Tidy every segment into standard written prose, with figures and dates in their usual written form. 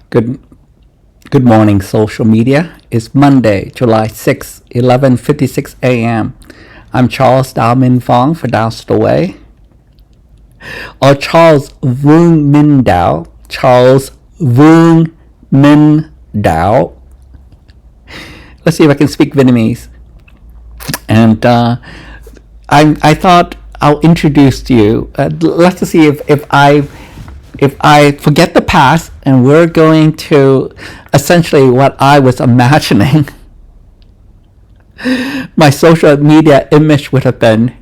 Good good morning, social media. It's Monday, July 6th, 11:56 a.m. I'm Charles Min Fong for DaoIsTheWay. Or Charles Vương Minh Dao. Charles Vương Minh Dao. Let's see if I can speak Vietnamese. And I thought I'll introduce you. Let's see if I forget the past and we're going to essentially what I was imagining my social media image would have been,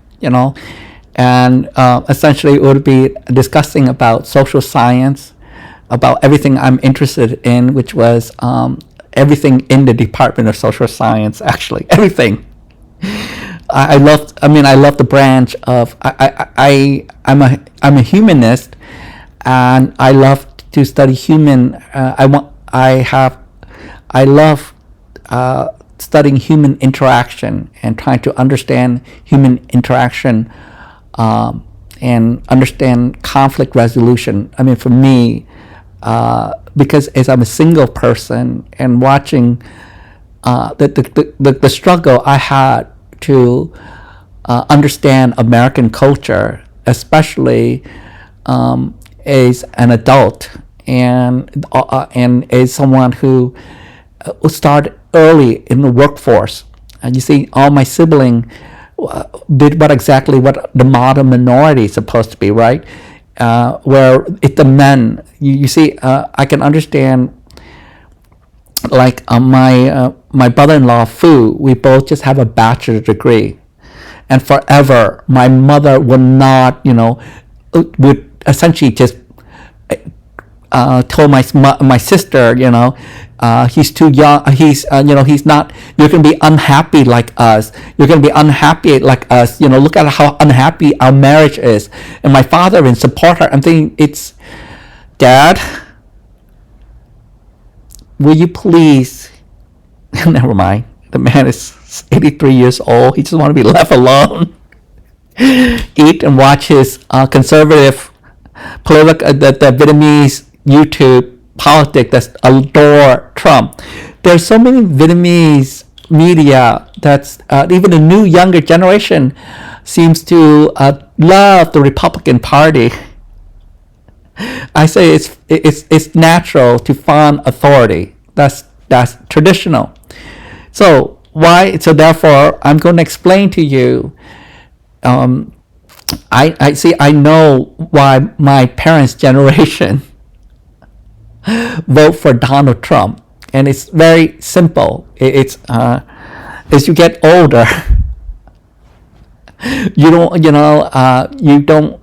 and essentially it would be discussing about social science, about everything I'm interested in, which was everything in the Department of Social Science, actually, everything. I love the branch of, I'm a humanist, and I love to study human. I love studying human interaction and trying to understand human interaction and understand conflict resolution. For me, because as I'm a single person and watching the struggle I had to understand American culture, especially as an adult and as someone who started early in the workforce. And you see, all my siblings did what the modern minority is supposed to be, right? Where it's the men. You see, I can understand. Like my brother-in-law Fu, we both just have a bachelor's degree, and forever my mother would not, would essentially just told my sister, he's too young. He's not. You're gonna be unhappy like us. You're gonna be unhappy like us. Look at how unhappy our marriage is. And my father didn't support her. I'm thinking, it's Dad. Will you please? Never mind. The man is 83 years old. He just want to be left alone. Eat and watch his conservative political, the Vietnamese YouTube politics that adore Trump. There's so many Vietnamese media that's even the new younger generation seems to love the Republican Party. I say it's natural to fund authority. That's traditional. So therefore I'm going to explain to you. I know why my parents' generation vote for Donald Trump, and it's very simple. It's as you get older, you don't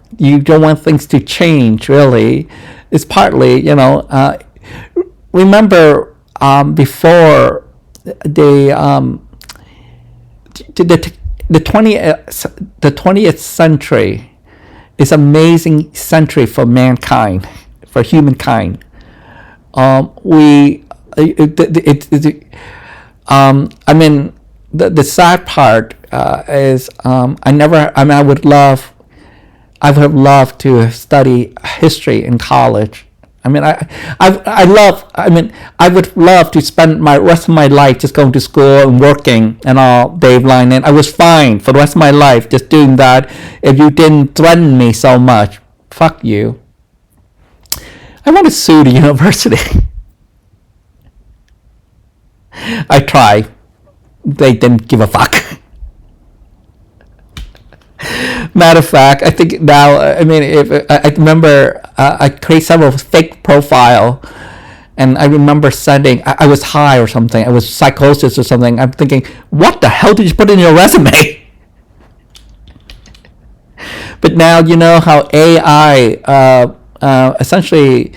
want things to change. Really, it's partly remember before the 20th century is an amazing century for mankind, for humankind. The sad part is I would have loved to study history in college. I would love to spend my rest of my life just going to school and working and all day blind. And I was fine for the rest of my life just doing that if you didn't threaten me so much. Fuck you. I want to sue the university. I tried. They didn't give a fuck. Matter of fact, I think now, if I remember, I created several fake profile, and I remember sending, I was high or something, I was psychosis or something. I'm thinking, what the hell did you put in your resume? But now you know how AI, essentially,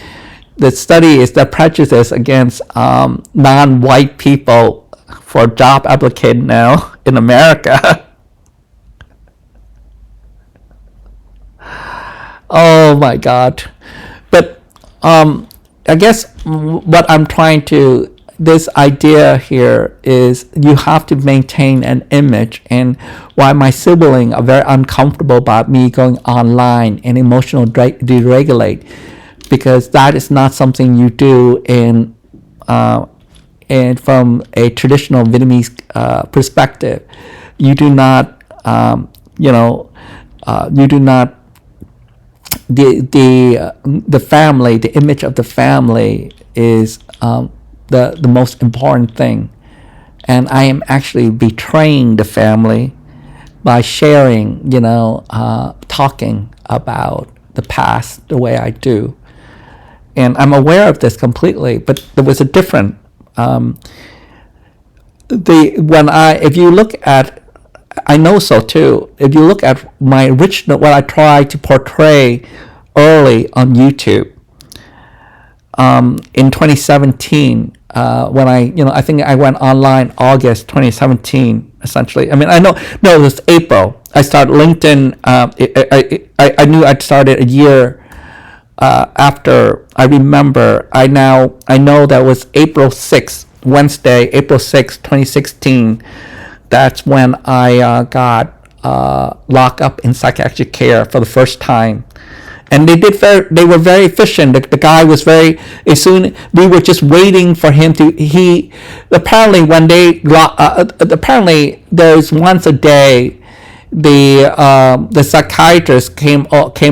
the study is the prejudice against non-white people for job applicant now in America. Oh my God. But I guess what I'm trying to, this idea here is you have to maintain an image, and why my siblings are very uncomfortable about me going online and emotional deregulate. because that is not something you do and from a traditional Vietnamese perspective. You do not, you do not, the family, the image of the family is the most important thing. And I am actually betraying the family by sharing, talking about the past the way I do. And I'm aware of this completely, but there was a different, if you look at, I know so too, if you look at my original, what I tried to portray early on YouTube, in 2017, when I think I went online August 2017, essentially. I mean, it was April. I started LinkedIn. I knew I'd started a year after. I remember. I know that was April 6th, Wednesday, April 6th, 2016. That's when I got locked up in psychiatric care for the first time. And they were very efficient. The guy was as soon, we were just waiting for him apparently there's once a day, the psychiatrist came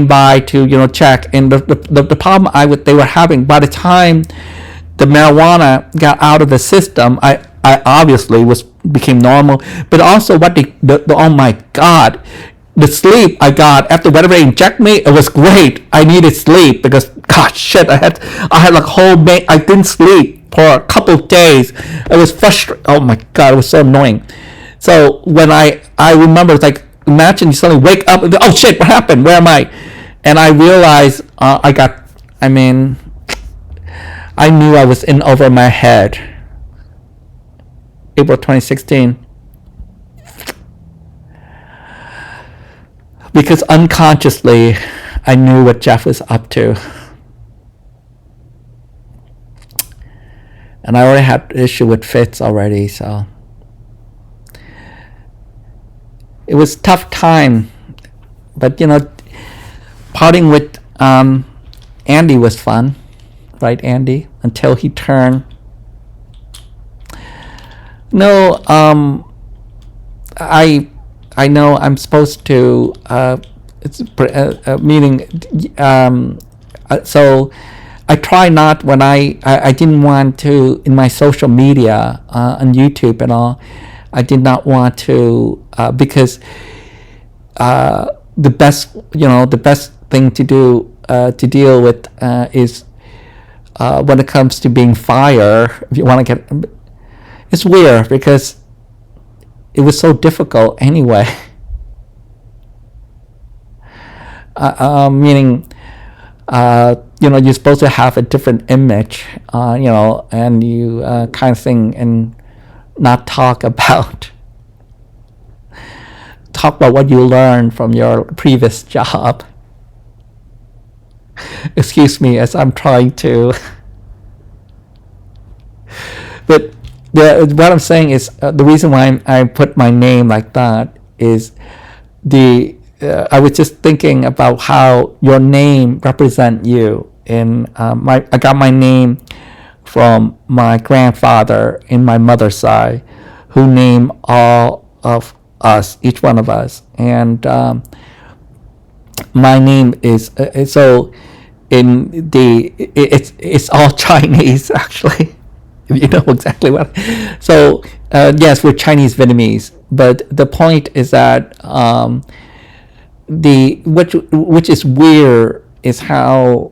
by to, check. And the problem they were having, by the time the marijuana got out of the system, I obviously became normal, but also oh my God, the sleep I got after whatever they inject me, it was great. I needed sleep because, God, shit, I had like I didn't sleep for a couple of days. It was frustrating. Oh my God, it was so annoying. So when I remember, it's like, imagine you suddenly wake up and, oh shit, what happened? Where am I? And I realized I knew I was in over my head. April 2016. Because unconsciously, I knew what Jeff was up to. And I already had issue with Fitz already, so. It was a tough time. But, parting with Andy was fun. Right, Andy? Until he turned. No, I know I'm supposed to, so I try not, when I didn't want to, in my social media, on YouTube and all, I did not want to, because the best thing to do, to deal with, is, when it comes to being fired, if you want to get, it's weird because it was so difficult anyway. Meaning, you're supposed to have a different image, and you kind of thing, and not talk about what you learned from your previous job. Excuse me as I'm trying to. But what I'm saying is, the reason why I put my name like that is I was just thinking about how your name represent you. And I got my name from my grandfather in my mother's side, who named all of us, each one of us. And my name is so in it's all Chinese actually. If you know exactly what. So yes, we're Chinese Vietnamese, but the point is that which is weird is how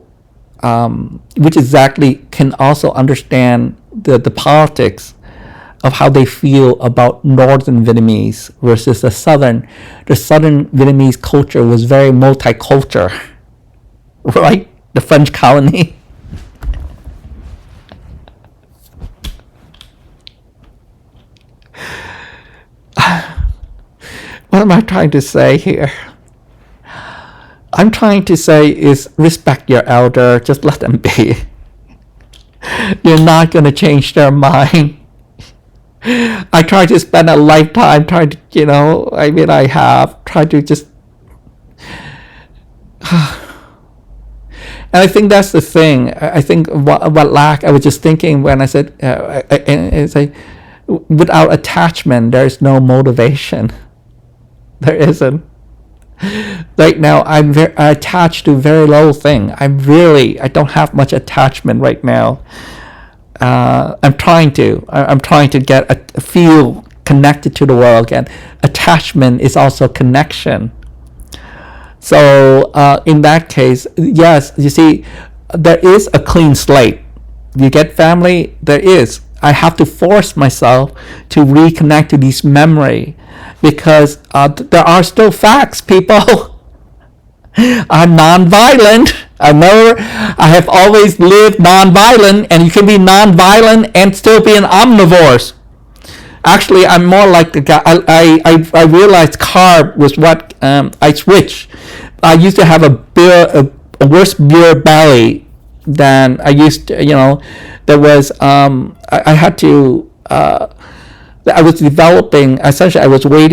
which exactly can also understand the politics of how they feel about Northern Vietnamese versus the Southern. The Southern Vietnamese culture was very multicultural, right? The French colony. What am I trying to say here? I'm trying to say is respect your elder. Just let them be. You're not going to change their mind. I try to spend a lifetime trying to, I have tried to just... And I think that's the thing. I think what lack. I was just thinking when I said, it's like, without attachment, there is no motivation. There isn't. Right now, I'm very attached to very low thing. I don't have much attachment right now. I'm trying to get feel connected to the world again. Attachment is also connection. So in that case, yes, you see, there is a clean slate. You get family, there is. I have to force myself to reconnect to this memory because there are still facts, people. I'm non-violent. I have always lived non-violent, and you can be non-violent and still be an omnivore. Actually, I'm more like the guy. I realized carb was what I switched. I used to have a worse beer belly than I used to. There was I had to. I was developing. Essentially, I was weight.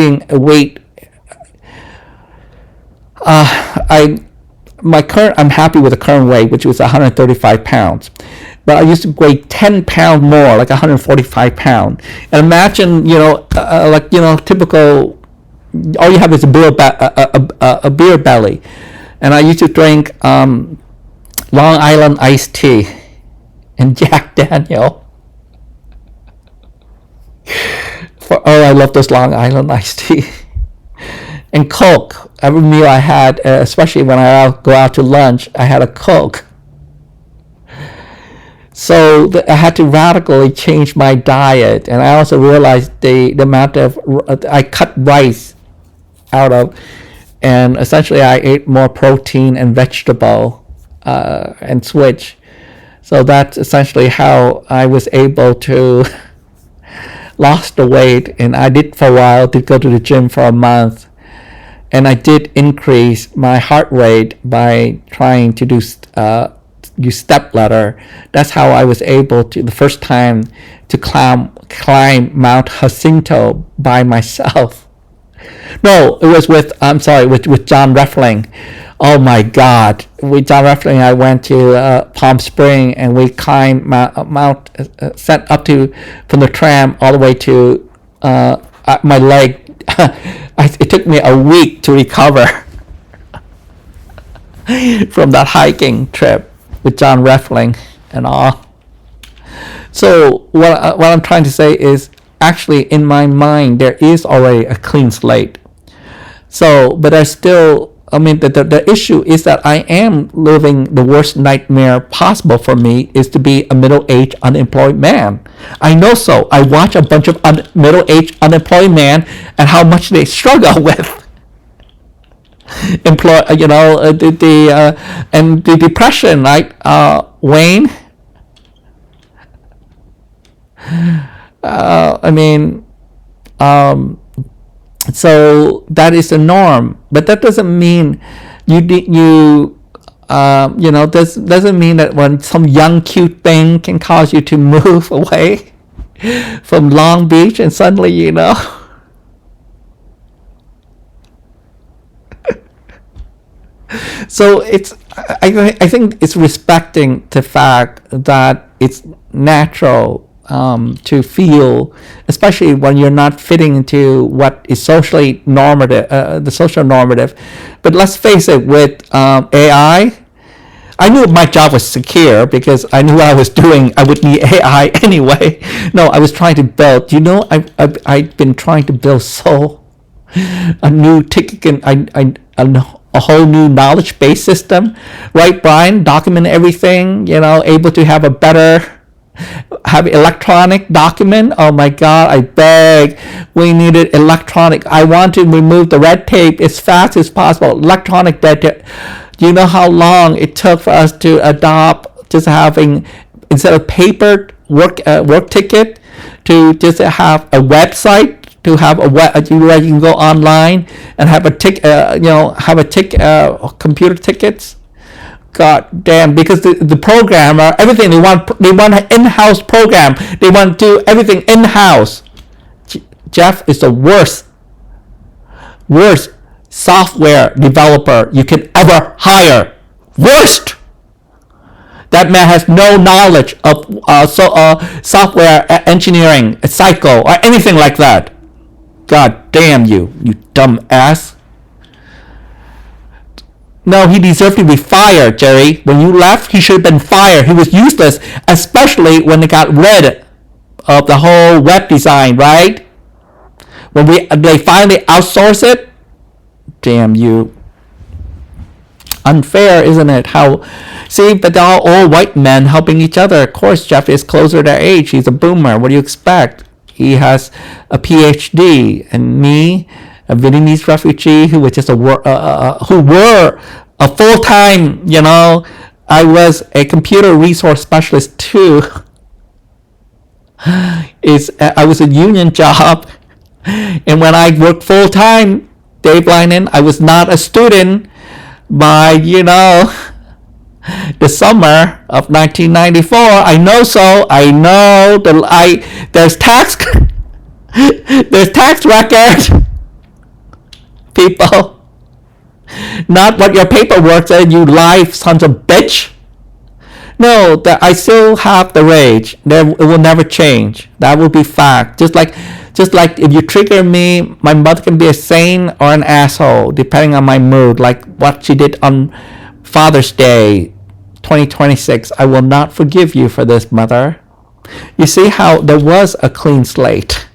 I'm happy with the current weight, which was 135 pounds. But I used to weigh 10 pounds more, like 145 pounds. And imagine, typical, all you have is a beer belly. And I used to drink Long Island iced tea and Jack Daniel. I love those Long Island iced tea. And Coke. Every meal I had, especially when I go out to lunch, I had a Coke. So I had to radically change my diet, and I also realized the amount of I cut rice out of, and essentially I ate more protein and vegetable and switch. So that's essentially how I was able to lost the weight, and I did for a while. Did go to the gym for a month. And I did increase my heart rate by trying to use step ladder. That's how I was able to, the first time, to climb Mount Jacinto by myself. No, it was with John Reffling. Oh my God. With John Reffling, I went to Palm Spring, and we climbed Mount sent up to, from the tram all the way to my leg. It took me a week to recover from that hiking trip with John Reffling and all. So what I'm trying to say is, actually in my mind there is already a clean slate. So, but I still, the issue is that I am living the worst nightmare possible for me, is to be a middle-aged unemployed man. I know so. I watch a bunch of middle-aged unemployed men and how much they struggle with and the depression, right? Wayne. So that is the norm, but that doesn't mean doesn't mean that when some young cute thing can cause you to move away from Long Beach and suddenly So I think it's respecting the fact that it's natural to feel, especially when you're not fitting into what is socially normative, the social normative. But let's face it, with AI, I knew my job was secure because I knew what I was doing. I would need AI anyway. No, I was trying to build. I've been trying to build a new ticket, a whole new knowledge-based system, right, Brian? Document everything. Able to have a better. Have electronic document. Oh my God, I beg. We needed electronic. I want to remove the red tape as fast as possible. Electronic red tape. Do you know how long it took for us to adopt just having, instead of paper work ticket, to just have a website, to have where you can go online and have computer tickets. God damn, because the programmer, everything they want an in-house program. They want to do everything in-house. Jeff is the worst software developer you can ever hire. Worst. That man has no knowledge of software engineering, psycho, or anything like that. God damn you, you dumb ass. No, he deserved to be fired, Jerry. When you left, he should have been fired. He was useless, especially when they got rid of the whole web design, right? When they finally outsourced it. Damn you. Unfair, isn't it? But they're all old white men helping each other. Of course, Jeff is closer to age. He's a boomer. What do you expect? He has a PhD, and me, a Vietnamese refugee who was just who were a full-time, I was a computer resource specialist too. I was a union job, and when I worked full-time, Dave Linen, I was not a student by, the summer of 1994. I know so. I know there's tax record. People, not what your paperwork said, you live sons of bitch. No, that I still have the rage. It will never change. That will be fact. Just like if you trigger me, my mother can be a saint or an asshole, depending on my mood. Like what she did on Father's Day, 2026. I will not forgive you for this, mother. You see how there was a clean slate.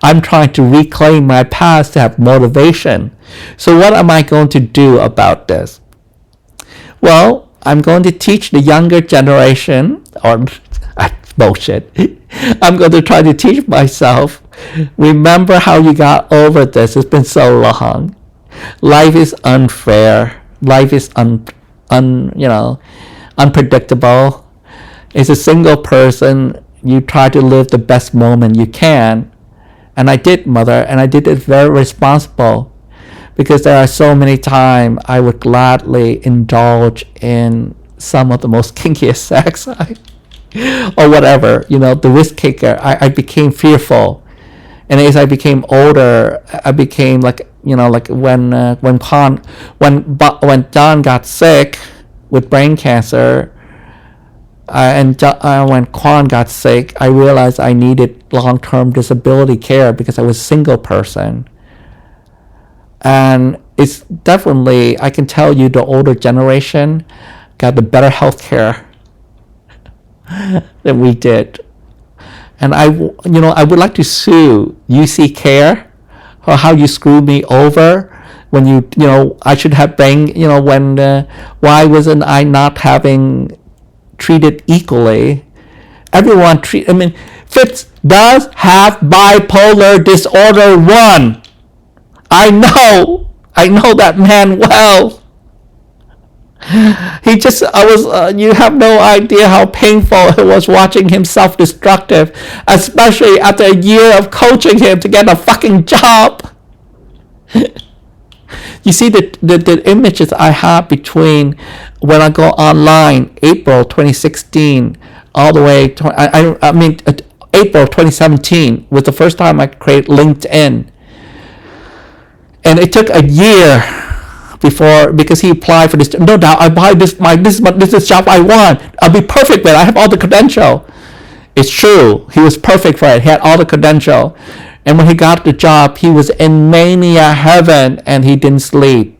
I'm trying to reclaim my past to have motivation. So what am I going to do about this? Well, I'm going to teach the younger generation, or bullshit. I'm going to try to teach myself. Remember how you got over this. It's been so long. Life is unfair. Life is unpredictable. As a single person, you try to live the best moment you can. And I did, mother, and I did it very responsible, because there are so many times I would gladly indulge in some of the most kinkiest sex or whatever, the risk taker. I became fearful, and as I became older, I became like when John got sick with brain cancer. And when Quan got sick, I realized I needed long-term disability care because I was a single person. And it's definitely, I can tell you, the older generation got the better health care than we did. And I would like to sue UC Care for how you screwed me over when I should have been, why wasn't I not having treated equally? Everyone Fitz does have bipolar disorder 1. I know that man well. You have no idea how painful it was watching him self-destructive, especially after a year of coaching him to get a fucking job. You see the images I have between when I go online, April 2016, all the way to, April 2017 was the first time I created LinkedIn. And it took a year because he applied for this. No doubt, I buy this is job I want. I'll be perfect with it. I have all the credential. It's true. He was perfect for it. He had all the credential. And when he got the job, he was in mania heaven, and he didn't sleep.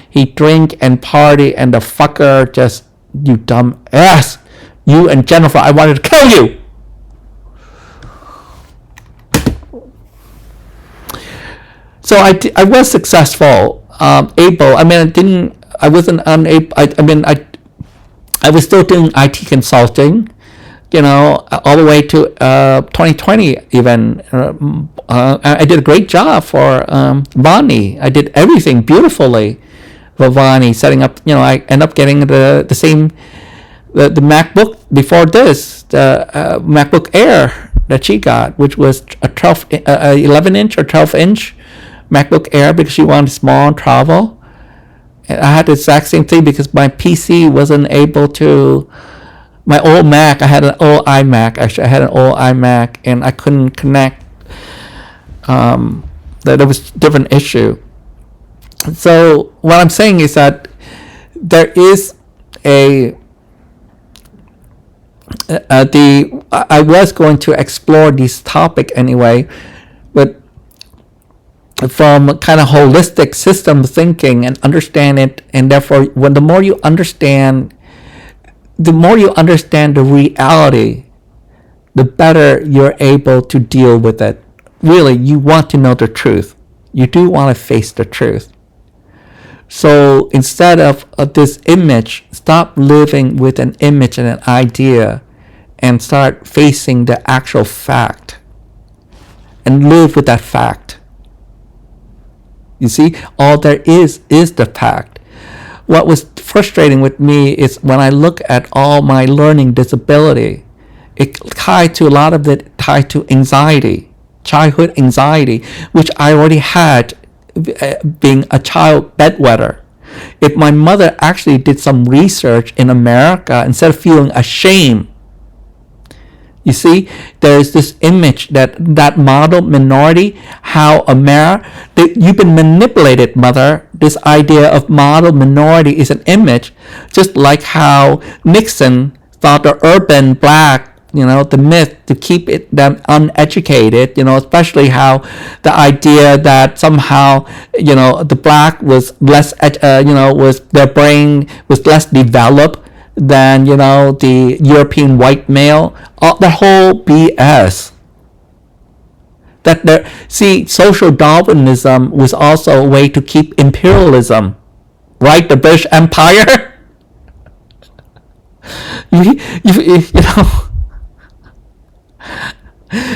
He drink and party, and the fucker just, you dumb ass. You and Jennifer, I wanted to kill you. So I was successful, able. I was still doing IT consulting, all the way to 2020 even. I did a great job for Bonnie. I did everything beautifully for Bonnie, setting up, I ended up getting the same, the MacBook before this, the MacBook Air that she got, which was a 11-inch or 12-inch MacBook Air because she wanted small and travel. And I had the exact same thing because my PC wasn't able to. My old Mac, I had an old iMac. Actually, I had an old iMac, and I couldn't connect. That was a different issue. So what I'm saying is that there is a I was going to explore this topic anyway, but from kind of holistic system thinking and understand it, and therefore when the more you understand the reality, the better you're able to deal with it. Really, you want to know the truth. You do want to face the truth. So instead of this image, stop living with an image and an idea and start facing the actual fact and live with that fact. You see, all there is the fact. What was frustrating with me is when I look at all my learning disability, it tied to a lot of it tied to anxiety, childhood anxiety, which I already had being a child bedwetter. If my mother actually did some research in America, instead of feeling ashamed, you see, there's this image that model minority, how you've been manipulated, mother. This idea of model minority is an image, just like how Nixon thought the urban black, the myth to keep them uneducated, especially how the idea that somehow, the black was less, was their brain was less developed than, the European white male, the whole BS. Social Darwinism was also a way to keep imperialism, right? The British Empire. you know.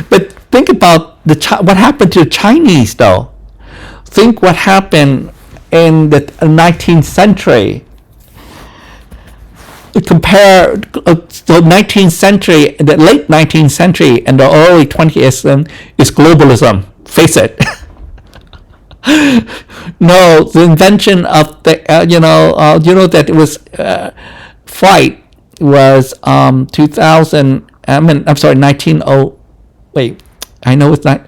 But think about what happened to the Chinese, though. Think what happened in the 19th century. Compare the 19th century, the late 19th century, and the early 20th is globalism. Face it. No, the invention of the that it was flight was 2000. I'm sorry, 1900. Wait, I know it's not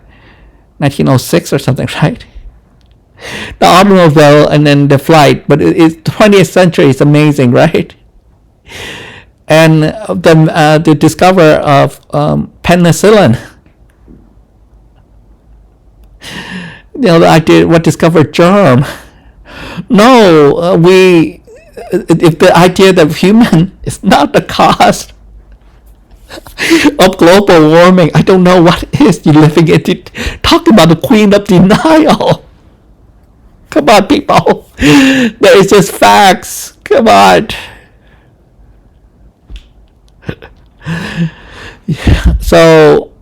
1906 or something, right? The automobile and then the flight, but it's 20th century is amazing, right? And the discovery of penicillin. The idea what discovered germ. No, if the idea that human is not the cause of global warming, I don't know what is. You're living it. Talk about the queen of denial. Come on, people. There is just facts. Come on. So,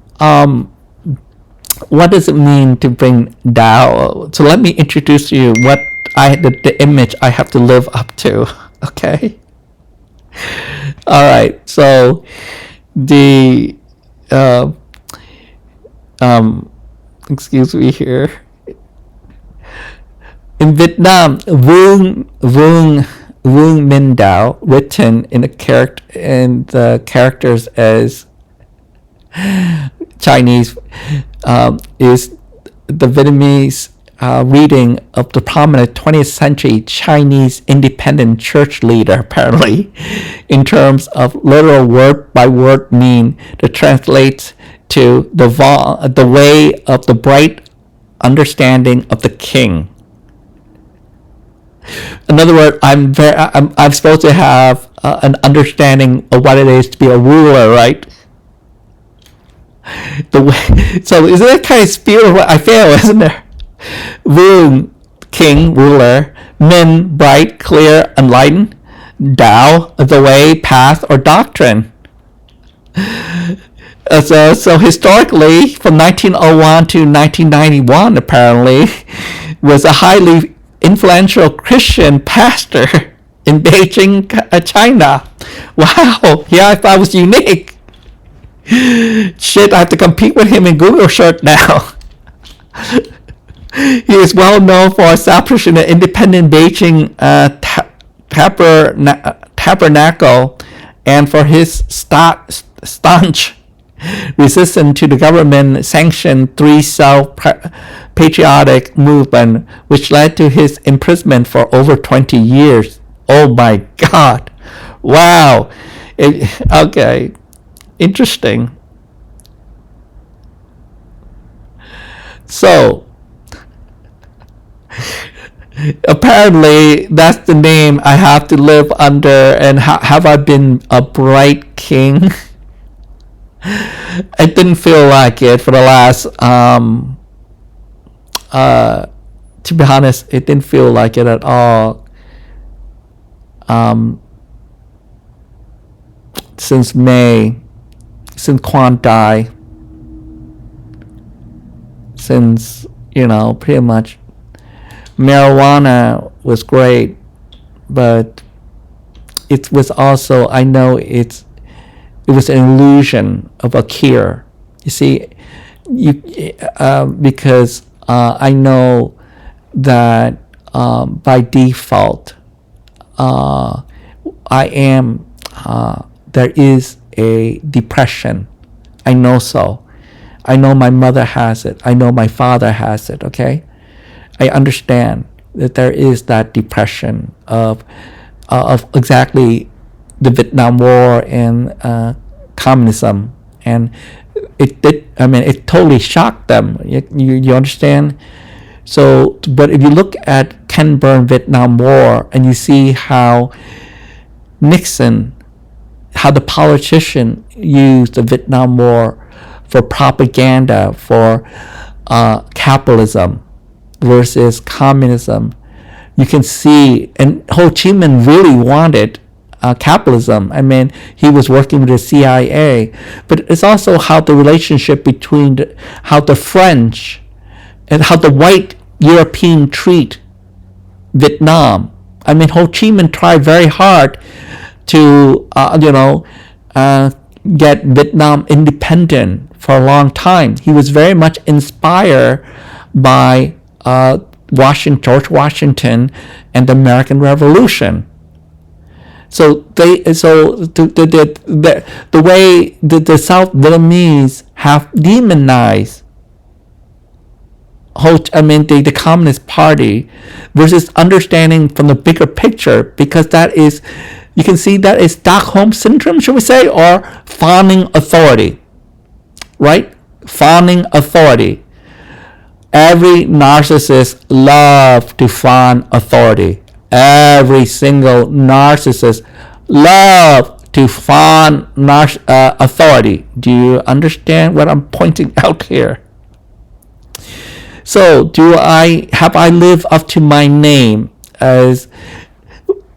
what does it mean to bring Tao? So let me introduce you what the image I have to live up to. Okay. All right. So excuse me here. In Vietnam, Vương Minh Dao, written in the characters as Chinese, is the Vietnamese reading of the prominent 20th century Chinese independent church leader, apparently, in terms of literal word by word mean that translates to the way of the bright understanding of the king. In other words, I'm supposed to have an understanding of what it is to be a ruler, right? So isn't that kind of spirit of what I feel, isn't there? Vương, king, ruler. Minh, bright, clear, enlightened. Dao, the way, path, or doctrine. So historically, from 1901 to 1991, apparently, was a highly influential Christian pastor in Beijing, China. Wow, yeah, I thought it was unique. Shit, I have to compete with him in Google search now. He is well known for establishing an independent Beijing tabernacle and for his staunch resistance to the government-sanctioned three-cell patriotic movement, which led to his imprisonment for over 20 years. Oh my God. Wow. Okay. Interesting. So, apparently, that's the name I have to live under. And have I been a bright king? I didn't feel like it for the last, to be honest, it didn't feel like it at all. Since May, since Quan died, since, pretty much marijuana was great, but it was also, I know it was an illusion of a cure. You see, because I know that by default, there is a depression. I know so. I know my mother has it. I know my father has it, okay? I understand that there is that depression of exactly the Vietnam War and communism. And it totally shocked them. You understand? So, but if you look at Ken Burn Vietnam War and you see how Nixon, how the politician used the Vietnam War for propaganda, for capitalism versus communism, you can see, and Ho Chi Minh really wanted capitalism. He was working with the CIA, but it's also how the relationship between how the French and how the white European treat Vietnam. Ho Chi Minh tried very hard to, get Vietnam independent for a long time. He was very much inspired by George Washington and the American Revolution. So the way the South Vietnamese have demonized the Communist Party versus understanding from the bigger picture, because that is, you can see that is Stockholm Syndrome, should we say, or fawning authority, right? Fawning authority. Every narcissist loves to fawn authority. Every single narcissist loves to fawn authority. Do you understand what I'm pointing out here? So, have I lived up to my name as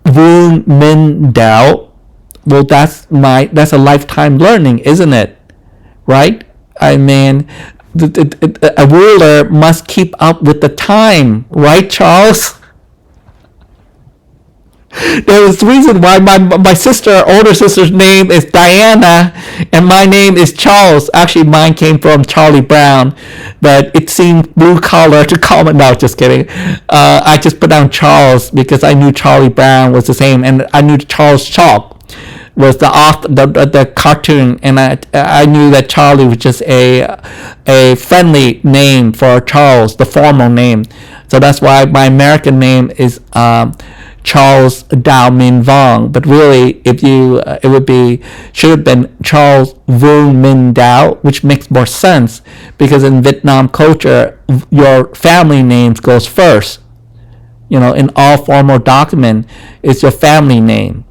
Vương Minh Dao? Well, that's a lifetime learning, isn't it? Right? A ruler must keep up with the time, right, Charles? There was a reason why my older sister's name is Diana and my name is Charles. Actually, mine came from Charlie Brown, but it seemed blue collar to call it. No, just kidding. I just put down Charles because I knew Charlie Brown was the same, and I knew Charles Chalk was the author, the cartoon, and I knew that Charlie was just a friendly name for Charles, the formal name. So that's why my American name is Charles Dao Min Vong, but really, it should have been Charles Vương Minh Dao, which makes more sense because in Vietnam culture, your family names goes first. In all formal document, it's your family name.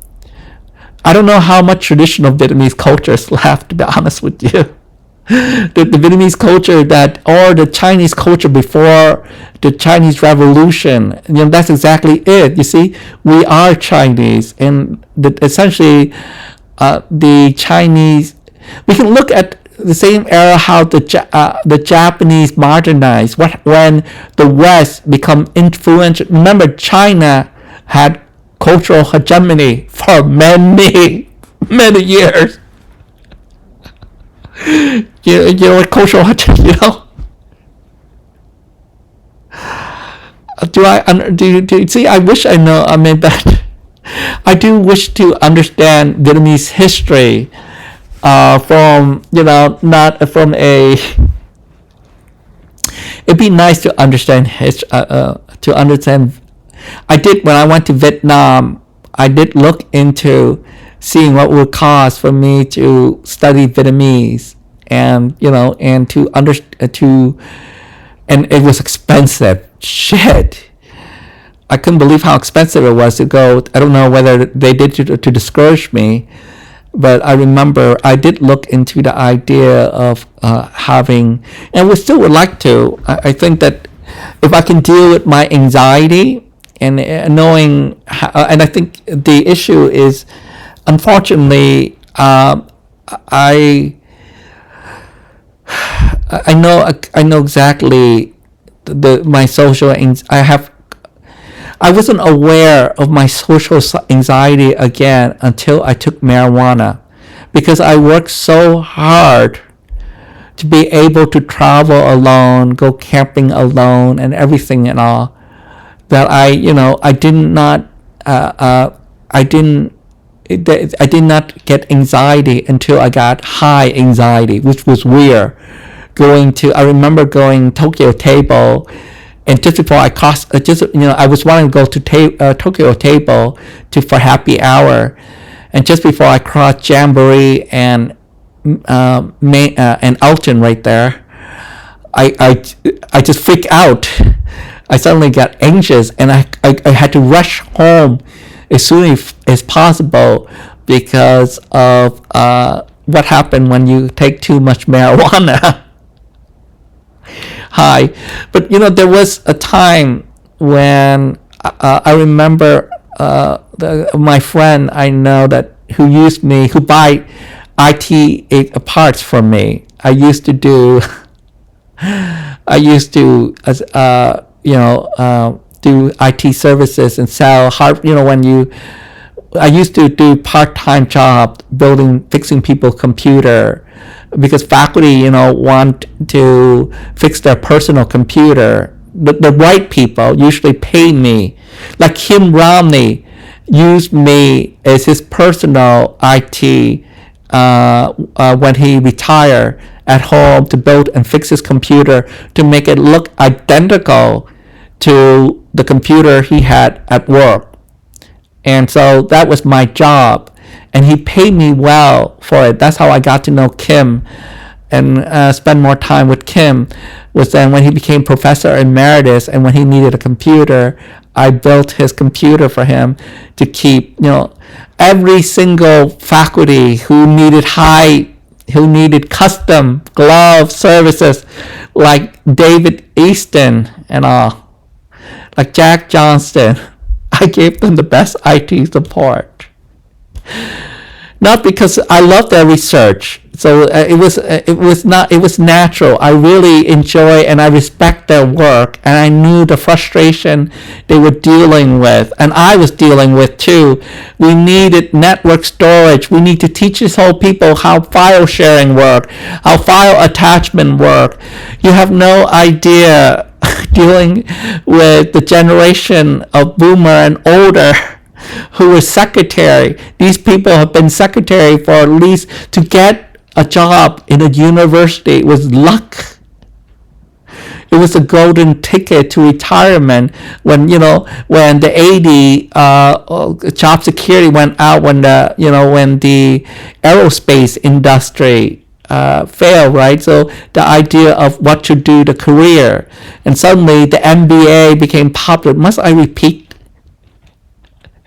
I don't know how much traditional Vietnamese culture is left, to be honest with you. The Vietnamese culture or the Chinese culture before the Chinese Revolution, that's exactly it. You see, we are Chinese, and essentially, the Chinese. We can look at the same era how the Japanese modernized when the West become influential. Remember, China had cultural hegemony for many years. What cultural hegemony, see, I wish I know, that I do wish to understand Vietnamese history from, not from it'd be nice to understand history, I did, when I went to Vietnam, I did look into seeing what would cost for me to study Vietnamese, and and and it was expensive. Shit. I couldn't believe how expensive it was to go. I don't know whether they did to discourage me, but I remember I did look into the idea of having, and we still would like to. I think that if I can deal with my anxiety and knowing, and I think the issue is, unfortunately, I know exactly my social I wasn't aware of my social anxiety again until I took marijuana, because I worked so hard to be able to travel alone, go camping alone, and everything and all, that I did not get anxiety until I got high anxiety, which was weird. I remember going Tokyo Table, and just before I I was wanting to go to Tokyo Table for happy hour, and just before I crossed Jamboree and Elton right there, I just freaked out. I suddenly got anxious, and I had to rush home as soon as possible because of what happened when you take too much marijuana. Hi. But there was a time when I remember my friend I know who buy IT parts from me. I used to do do IT services and sell I used to do part-time job fixing people's computer, because faculty, want to fix their personal computer. The right people usually pay me. Like Kim Romney used me as his personal IT when he retired at home, to build and fix his computer to make it look identical to the computer he had at work. And so that was my job, and he paid me well for it. That's how I got to know Kim and spend more time with Kim, was then when he became professor emeritus, and when he needed a computer, I built his computer for him to keep, every single faculty who needed custom glove services, like David Easton and all, like Jack Johnston. I gave them the best IT support. Not because I love their research. So it was natural. I really enjoy and I respect their work, and I knew the frustration they were dealing with, and I was dealing with too. We needed network storage. We need to teach these whole people how file sharing work, how file attachment work. You have no idea dealing with the generation of boomer and older who was secretary. These people have been secretary for at least, to get a job in a university was luck. It was a golden ticket to retirement when the 80 job security went out, when the aerospace industry failed, right? So the idea of what to do, the career, and suddenly the MBA became popular. Must I repeat?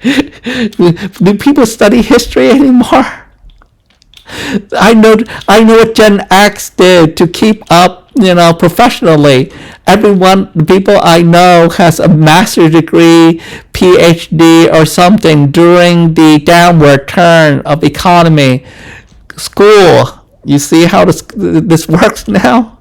Do people study history anymore? I know what Gen X did to keep up, professionally. The people I know has a master's degree, PhD or something during the downward turn of economy. School, you see how this works now?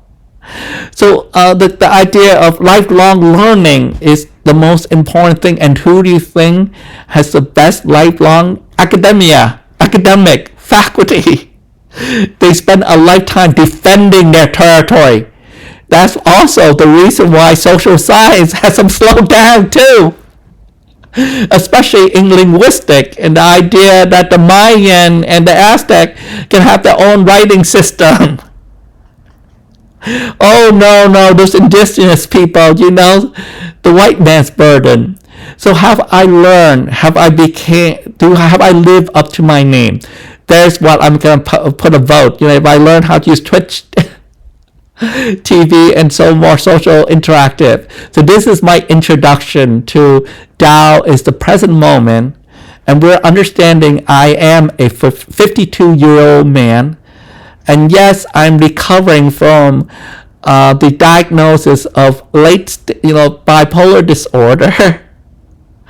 So the idea of lifelong learning is the most important thing. And who do you think has the best lifelong academic faculty? They spend a lifetime defending their territory. That's also the reason why social science has some slowed down too, especially in linguistics, and the idea that the Mayan and the Aztec can have their own writing system. Oh no, those indigenous people, the white man's burden. So have I learned? Have I lived up to my name? There's what I'm going to put a vote. If I learn how to use Twitch TV and so more social interactive. So this is my introduction to Tao is the present moment, and we're understanding I am a 52-year-old man, and yes, I'm recovering from the diagnosis of bipolar disorder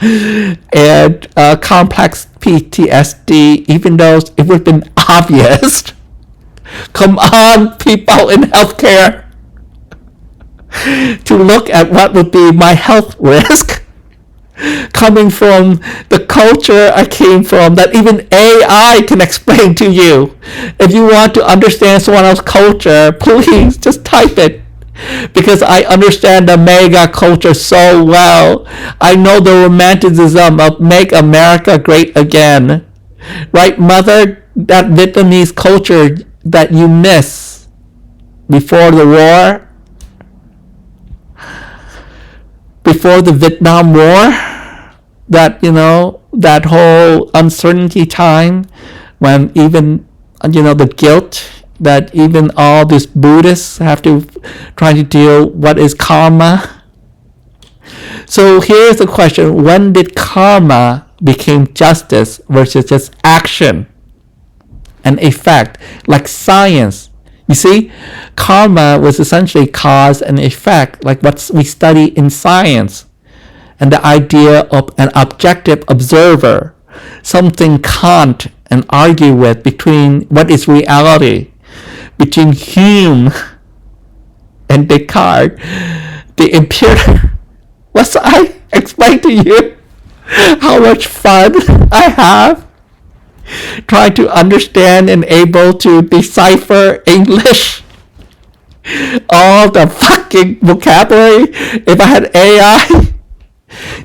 and complex PTSD, even though it would have been obvious. Come on, people in healthcare, to look at what would be my health risk coming from the culture I came from that even AI can explain to you. If you want to understand someone else's culture, please just type it, because I understand the mega culture so well. I know the romanticism of make America great again. Right, mother? That Vietnamese culture that you miss before the war, before the Vietnam War, that whole uncertainty time when even, the guilt that even all these Buddhists have to try to deal what is karma. So here's the question: when did karma become justice versus just action and effect, like science? You see, karma was essentially cause and effect, like what we study in science, and the idea of an objective observer, something can't and argue with between what is reality, between Hume and Descartes, the empirical. Once I explain to you how much fun I have trying to understand and able to decipher English, all the fucking vocabulary, if I had AI.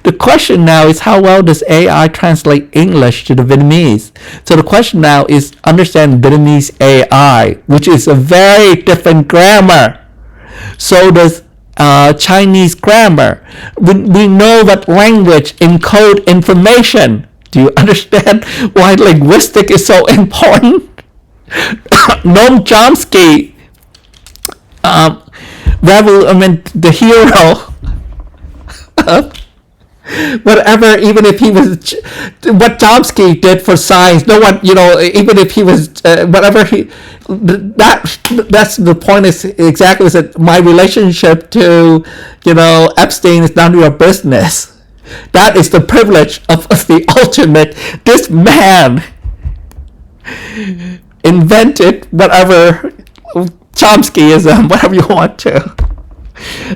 The question now is, how well does AI translate English to the Vietnamese? So the question now is understand Vietnamese AI, which is a very different grammar. So does Chinese grammar. We know that language encode information. Do you understand why linguistics is so important? Noam Chomsky, the hero. Whatever, even if he was, what Chomsky did for science, no one, even if he was, whatever he, that's the point, is exactly that my relationship to, Epstein is none of your business. That is the privilege of the ultimate. This man invented whatever Chomskyism, whatever you want to.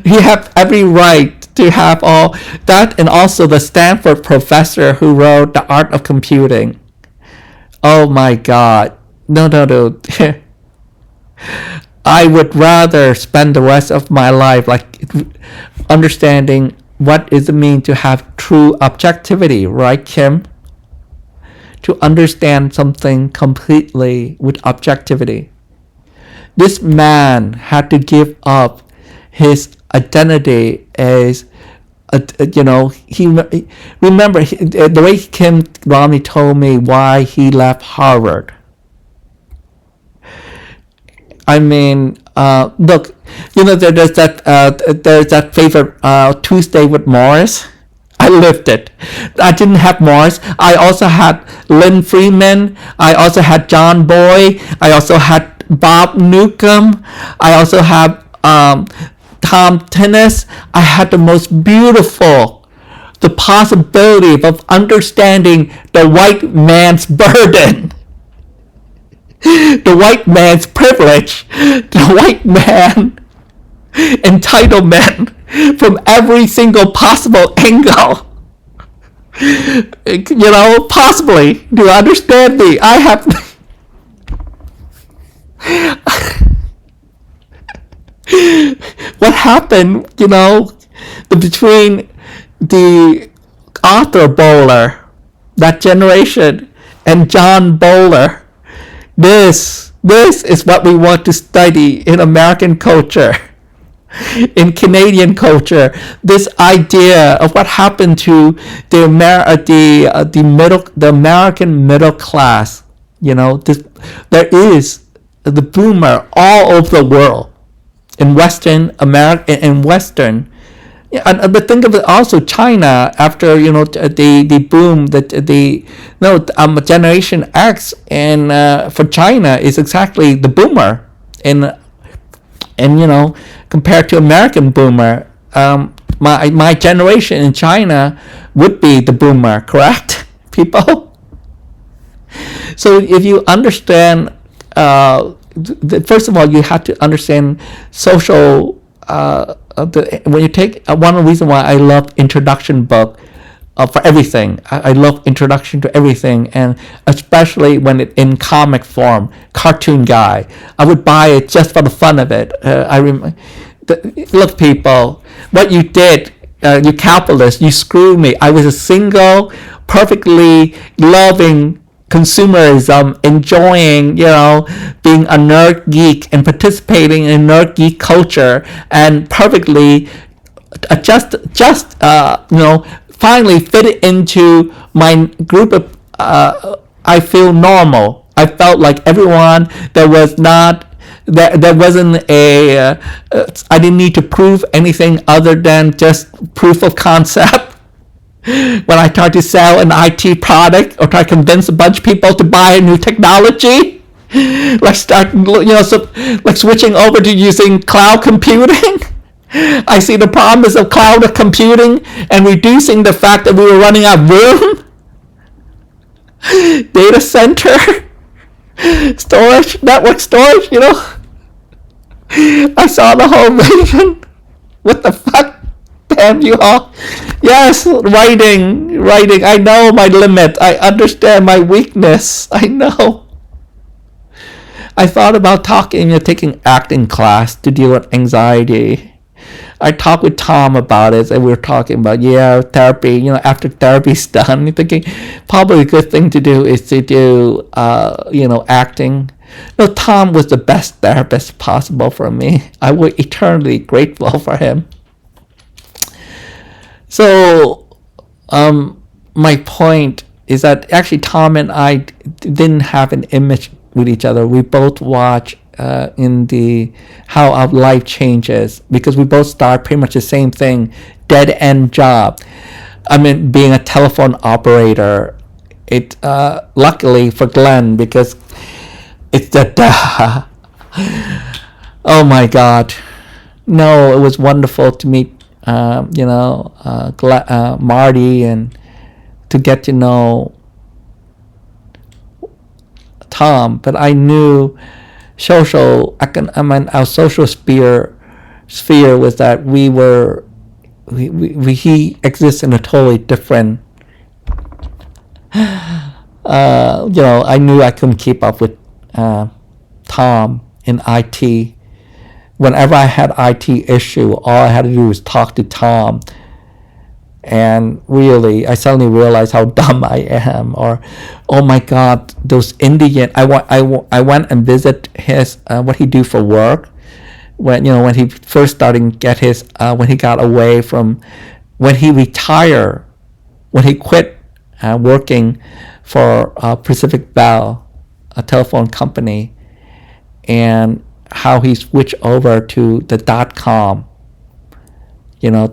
He had every right to have all that, and also the Stanford professor who wrote The Art of Computing. Oh my God. No. I would rather spend the rest of my life understanding what does it mean to have true objectivity, right, Kim? To understand something completely with objectivity. This man had to give up his identity as, he remember the way Kim Romney told me why he left Harvard. I mean, look, there's that favorite Tuesday with Morris. I lived it. I didn't have Morris. I also had Lynn Freeman. I also had John Boy. I also had Bob Newcomb. I also have Tom Tennis. I had the most beautiful, the possibility of understanding the white man's burden, the white man's privilege, the white man entitlement from every single possible angle. Possibly. Do you understand me? I have... What happened, between the Arthur Bowler, that generation, and John Bowler. This is what we want to study in American culture. in Canadian culture, this idea of what happened to the American middle class. There is the boomer all over the world in Western America, in Western. Yeah, but think of it also China after the boom that Generation X, and for China is exactly the boomer, and compared to American boomer, my generation in China would be the boomer, correct, people? So if you understand, first of all, you have to understand social. When you take one reason why I love introduction book for everything. I love introduction to everything, and especially when it's in comic form, cartoon guy. I would buy it just for the fun of it. Look, people, what you did, you capitalists, you screwed me. I was a single, perfectly loving consumerism, enjoying, being a nerd geek and participating in nerd geek culture, and perfectly finally fit it into my group of, I feel normal. I felt like everyone. There wasn't I didn't need to prove anything other than just proof of concept. When I try to sell an IT product or try to convince a bunch of people to buy a new technology, like switching over to using cloud computing. I see the promise of cloud computing and reducing the fact that we were running out of room. Data center, storage, network storage, I saw the whole vision. What the fuck? Damn you all. Yes, writing. I know my limit. I understand my weakness. I know. I thought about taking acting class to deal with anxiety. I talked with Tom about it, and we were talking about, therapy. After therapy's done, you're thinking probably a good thing to do is to do, acting. Tom was the best therapist possible for me. I was eternally grateful for him. So, my point is that actually Tom and I didn't have an image with each other. We both watch how our life changes, because we both start pretty much the same thing, dead end job. Being a telephone operator. It luckily for Glenn, because it's oh my God. No, it was wonderful to meet Marty, and to get to know Tom. But I knew our social sphere was that he exists in a totally different. I knew I couldn't keep up with Tom in IT. Whenever I had IT issue, all I had to do was talk to Tom, and really, I suddenly realized how dumb I am. Or, oh my God, those Indian. I went and visit his what he do for work when he first started get his when he got away from when he retired, when he quit working for Pacific Bell, a telephone company, and how he switched over to the .com,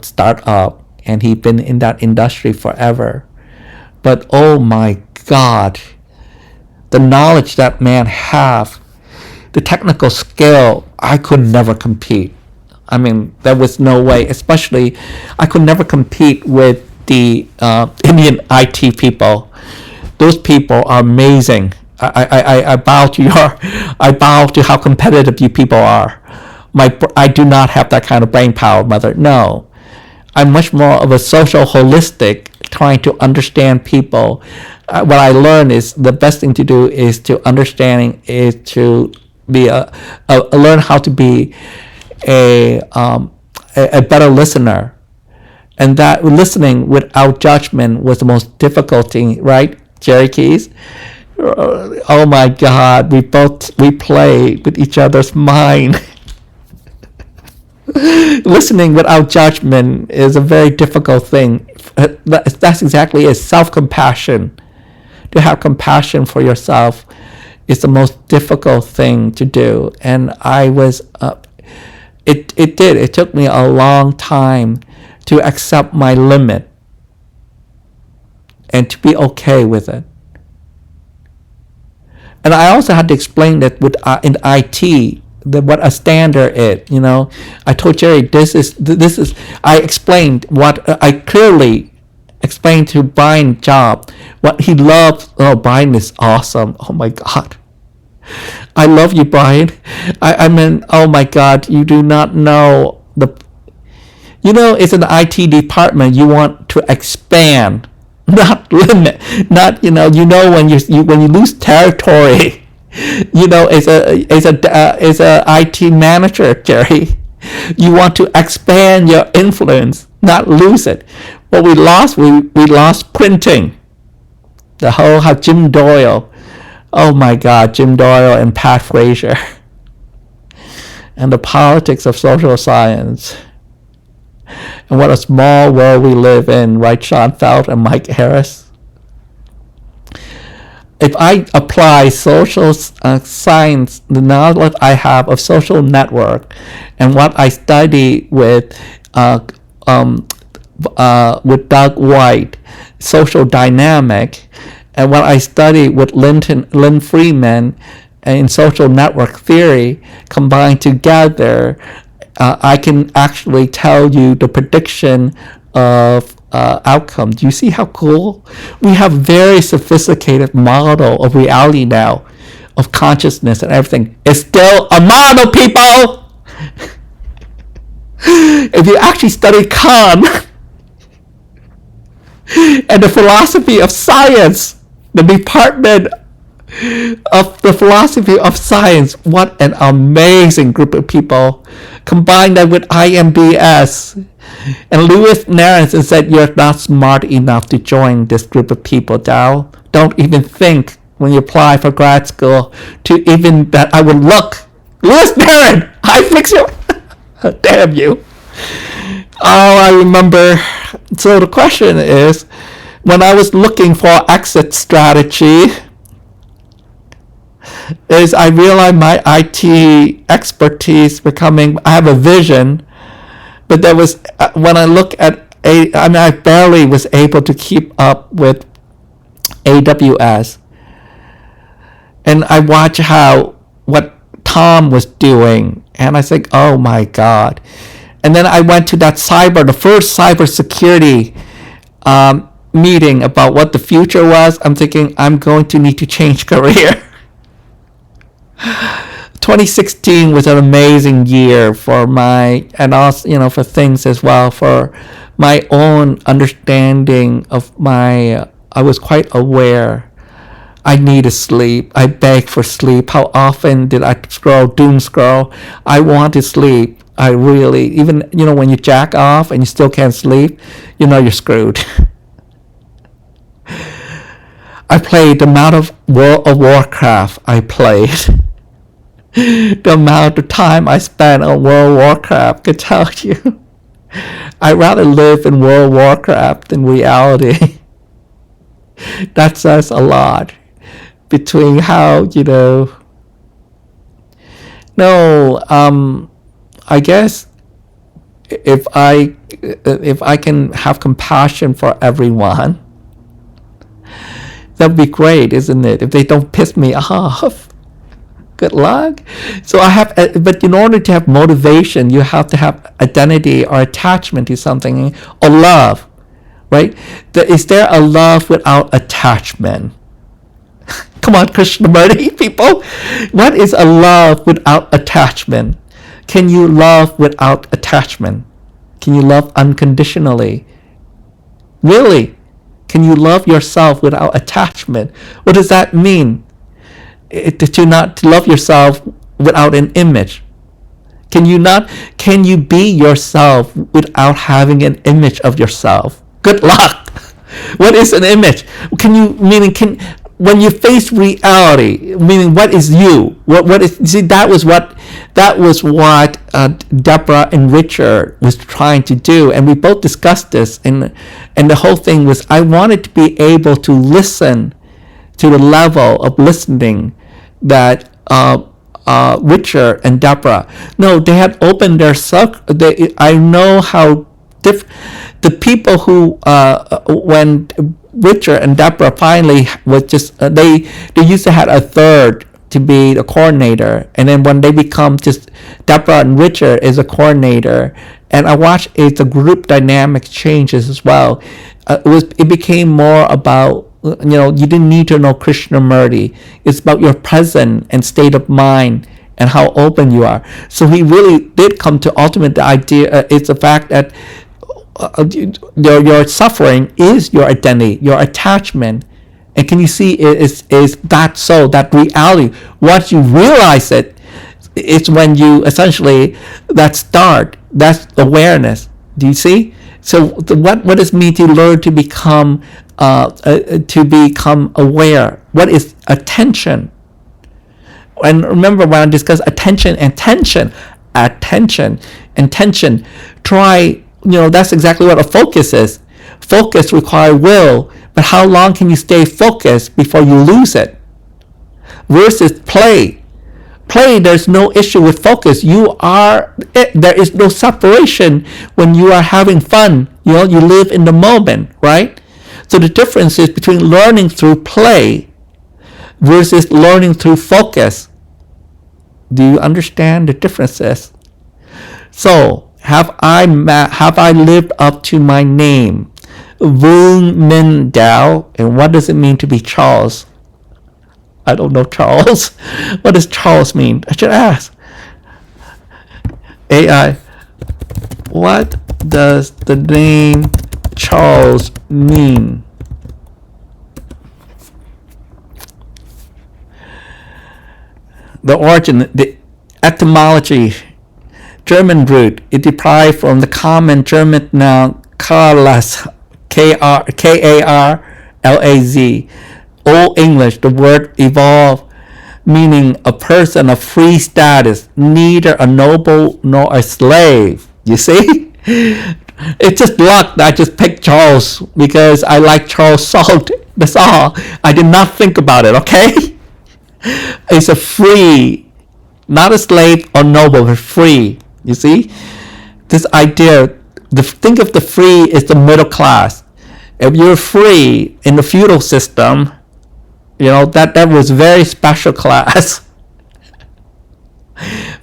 startup, and he'd been in that industry forever. But oh my God, the knowledge that man have, the technical skill, I could never compete. There was no way. Especially, I could never compete with the Indian IT people. Those people are amazing. I bow to how competitive you people are. I do not have that kind of brain power, mother. No, I'm much more of a social holistic, trying to understand people. What I learned is the best thing to do is to be learn how to be a better listener, and that listening without judgment was the most difficult thing, right, Jerry Keys? Oh my God, we play with each other's mind. Listening without judgment is a very difficult thing. That's exactly it. Self-compassion. To have compassion for yourself is the most difficult thing to do. And I was, it took me a long time to accept my limit and to be okay with it. And I also had to explain that with in IT, what a standard is. You know, I told Jerry this is. I explained what I clearly explained to Brian's job what he loves. Oh, Brian is awesome. Oh my God, I love you, Brian. I mean, oh my God, you do not know the. You know, it's an IT department. You want to expand, not limit. Not when you lose territory. You know, as a IT manager, Jerry, you want to expand your influence, not lose it. What we lost printing. The whole how Jim Doyle. Oh my God, Jim Doyle and Pat Frazier, and the politics of social science. And what a small world we live in, right, Sean Feld and Mike Harris? If I apply social science, the knowledge I have of social network, and what I study with Doug White, social dynamic, and what I study with Lynn Freeman in social network theory, combined together, I can actually tell you the prediction of outcome. Do you see how cool? We have very sophisticated model of reality now, of consciousness and everything. It's still a model, people. If you actually study Kant and the philosophy of science, the department of the philosophy of science, what an amazing group of people. Combine that with IMBS. And Lewis Narenson said, you're not smart enough to join this group of people, Dao. Don't even think when you apply for grad school to even that I would look. Lewis Naren, I fix you. Damn you. Oh, I remember. So the question is, when I was looking for exit strategy, is I realized my IT expertise I have a vision, but there was, when I look at, I barely was able to keep up with AWS. And I watch what Tom was doing, and I think, oh my God. And then I went to that the first cybersecurity meeting about what the future was. I'm thinking, I'm going to need to change career. 2016 was an amazing year for and also, for things as well, for my own understanding of I was quite aware I needed sleep. I begged for sleep. How often did I doom scroll? I want to sleep. I really, even, when you jack off and you still can't sleep, you're screwed. I played the amount of World of Warcraft I played. The amount of time I spent on World of Warcraft could tell you. I'd rather live in World of Warcraft than reality. That says a lot between how, I guess if I can have compassion for everyone, that'd be great, isn't it? If they don't piss me off. Good luck. So but in order to have motivation, you have to have identity or attachment to something, or love, right? Is there a love without attachment? Come on, Krishnamurti people. What is a love without attachment? Can you love without attachment? Can you love unconditionally? Really? Can you love yourself without attachment? What does that mean? To love yourself without an image. Can you be yourself without having an image of yourself? Good luck. What is an image? when you face reality, meaning what is you, what is, see, that was what Deborah and Richard was trying to do, and we both discussed this, and the whole thing was, I wanted to be able to listen to the level of listening that Richard and Deborah, no, they had opened their I know how the people who when Richard and Deborah finally was just they used to have a third to be the coordinator, and then when they become just Deborah and Richard is a coordinator, and I watched it's a group dynamic changes as well. It became more about, you didn't need to know Krishnamurti. It's about your present and state of mind and how open you are. So he really did come to ultimate the idea. It's the fact that your suffering is your identity, your attachment. And can you see is that so, that reality? Once you realize it, it's when you essentially, that's awareness. Do you see? So what does it mean to learn to become aware? What is attention? And remember when I discussed attention and tension, try, that's exactly what a focus is. Focus requires will, but how long can you stay focused before you lose it? Versus play. Play, there's no issue with focus. There is no separation when you are having fun. You live in the moment, right? So the difference is between learning through play versus learning through focus. Do you understand the differences? So, have I lived up to my name? Vương, Minh, Dao. And what does it mean to be Charles? I don't know Charles. What does Charles mean? I should ask. AI. What does the name Charles mean? The origin, the etymology, German root, it derived from the common German noun Karlaz, Karlaz. Old English, the word evolved, meaning a person of free status, neither a noble nor a slave. You see? It's just luck that I just picked Charles because I like Charles Salt. That's all. I did not think about it, okay? It's a free, not a slave or noble, but free. You see? This idea, think of the free as the middle class. If you're free in the feudal system, that was very special class.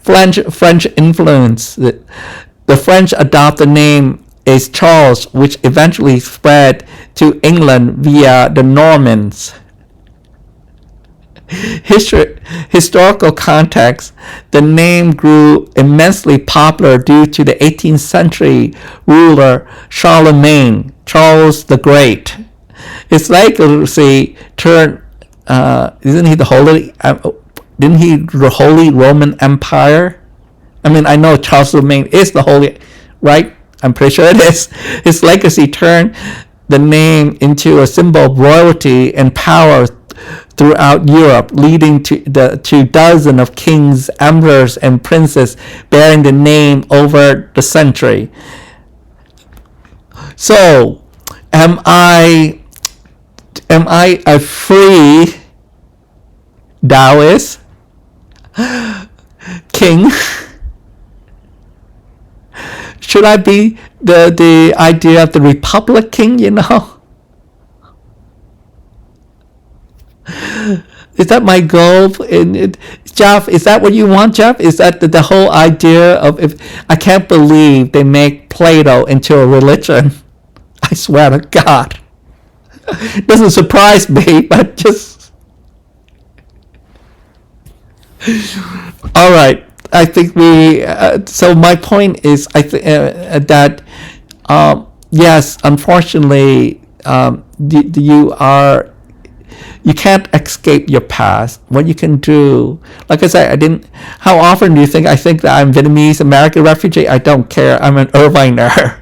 French influence. The French adopt the name as Charles, which eventually spread to England via the Normans. Historical context, the name grew immensely popular due to the 18th century ruler Charlemagne, Charles the Great. His legacy turned, isn't he the Holy, didn't he the Holy Roman Empire? I mean, I know Charlemagne is the Holy, right? I'm pretty sure it is. His legacy turned the name into a symbol of royalty and power throughout Europe, leading to dozens of kings, emperors, and princes bearing the name over the century. So, am I a free Taoist king? Should I be the idea of the Republic king, Is that my goal? Jeff, is that what you want, Jeff? Is that the whole idea of, if I can't believe they make Plato into a religion. I swear to God. It doesn't surprise me, but just... All right. I think so my point is, that, yes, unfortunately, you can't escape your past. What you can do, like I said, how often do you think I think that I'm Vietnamese American refugee? I don't care. I'm an Irviner.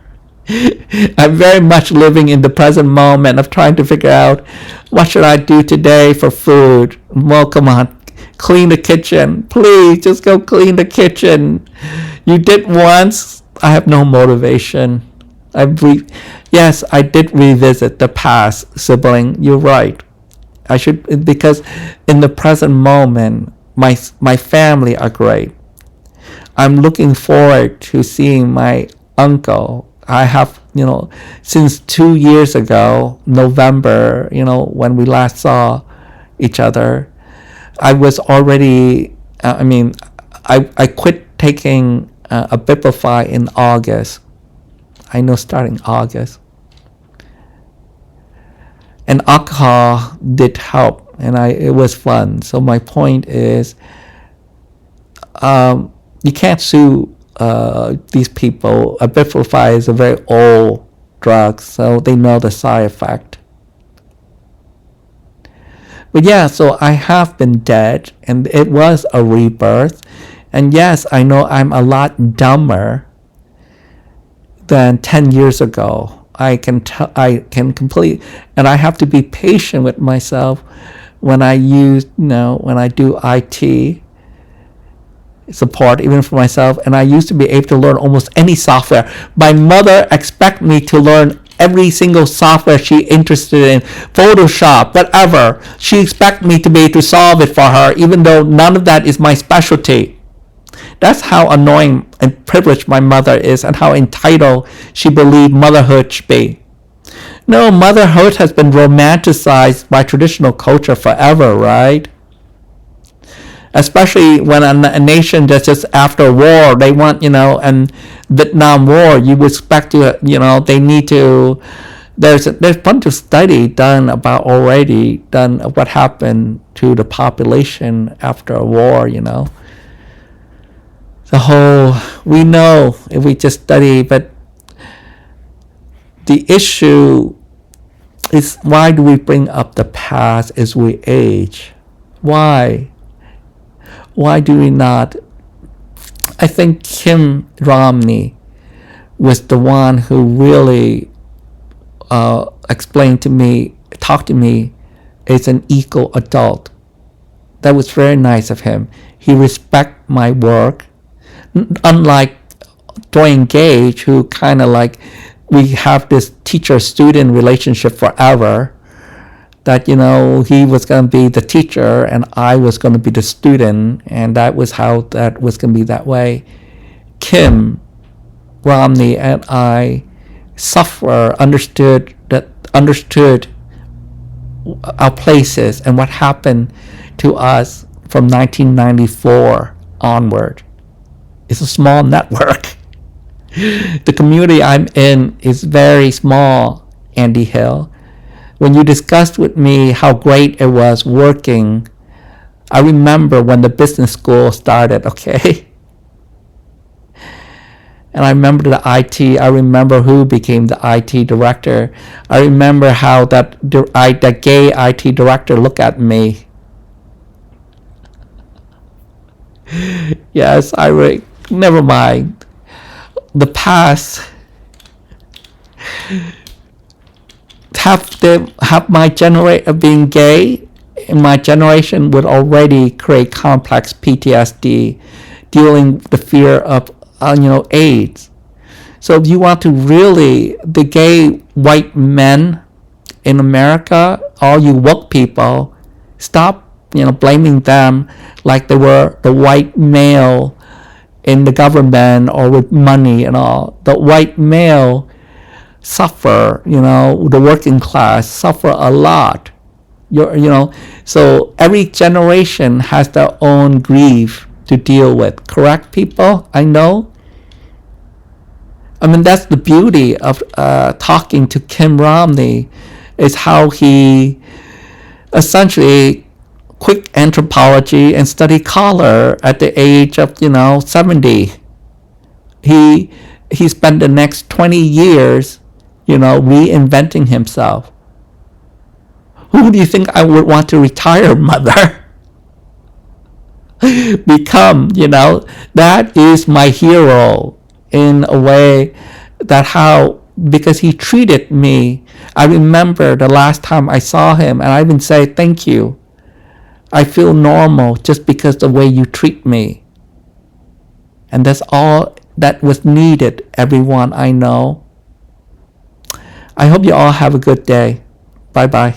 I'm very much living in the present moment of trying to figure out what should I do today for food. Well, come on, clean the kitchen. Please, just go clean the kitchen. You did once. I have no motivation. Yes, I did revisit the past, sibling. You're right. I should, because in the present moment, my family are great. I'm looking forward to seeing my uncle. I have, since 2 years ago, November, when we last saw each other, I was already, I quit taking a Bipify in August. I know, starting August. And alcohol did help, and it was fun. So my point is, you can't sue these people. A Bipify is a very old drug, so they know the side effect. But yeah, so I have been dead, and it was a rebirth. And yes, I know I'm a lot dumber than 10 years ago. I can complete, and I have to be patient with myself when I do IT support, even for myself. And I used to be able to learn almost any software. My mother expects me to learn every single software she's interested in, Photoshop, whatever. She expects me to be able to solve it for her, even though none of that is my specialty. That's how annoying and privileged my mother is, and how entitled she believes motherhood should be. No, motherhood has been romanticized by traditional culture forever, right? Especially when a nation that's just after a war, they want, and Vietnam War, you would expect to, they need to, there's a bunch of study done of what happened to the population after a war, we know if we just study, but the issue is, why do we bring up the past as we age? Why? Why do we not? I think Kim Romney was the one who really talked to me as an equal adult. That was very nice of him. He respected my work. Unlike Dwayne Gage, who kind of we have this teacher-student relationship forever, that, he was going to be the teacher and I was going to be the student, and that was how that was going to be that way. Kim Romney and I understood our places and what happened to us from 1994 onward. It's a small network. The community I'm in is very small, Andy Hill. When you discussed with me how great it was working, I remember when the business school started, okay? And I remember the IT. I remember who became the IT director. I remember how that gay IT director looked at me. Yes, never mind. The past. Have my generation being gay in my generation would already create complex PTSD, dealing with the fear of AIDS. So if you want to really, the gay white men in America, all you woke people, stop blaming them like they were the white male in the government or with money and all. The white male suffer, the working class suffer a lot. So every generation has their own grief to deal with. Correct, people? I know. That's the beauty of talking to Kim Romney, is how he essentially quit anthropology and studied color at the age of 70. He spent the next 20 years reinventing himself. Who do you think I would want to retire, mother? Become, that is my hero in a way, that how because he treated me. I remember the last time I saw him, and I even say thank you. I feel normal just because the way you treat me. And that's all that was needed, everyone I know. I hope you all have a good day. Bye-bye.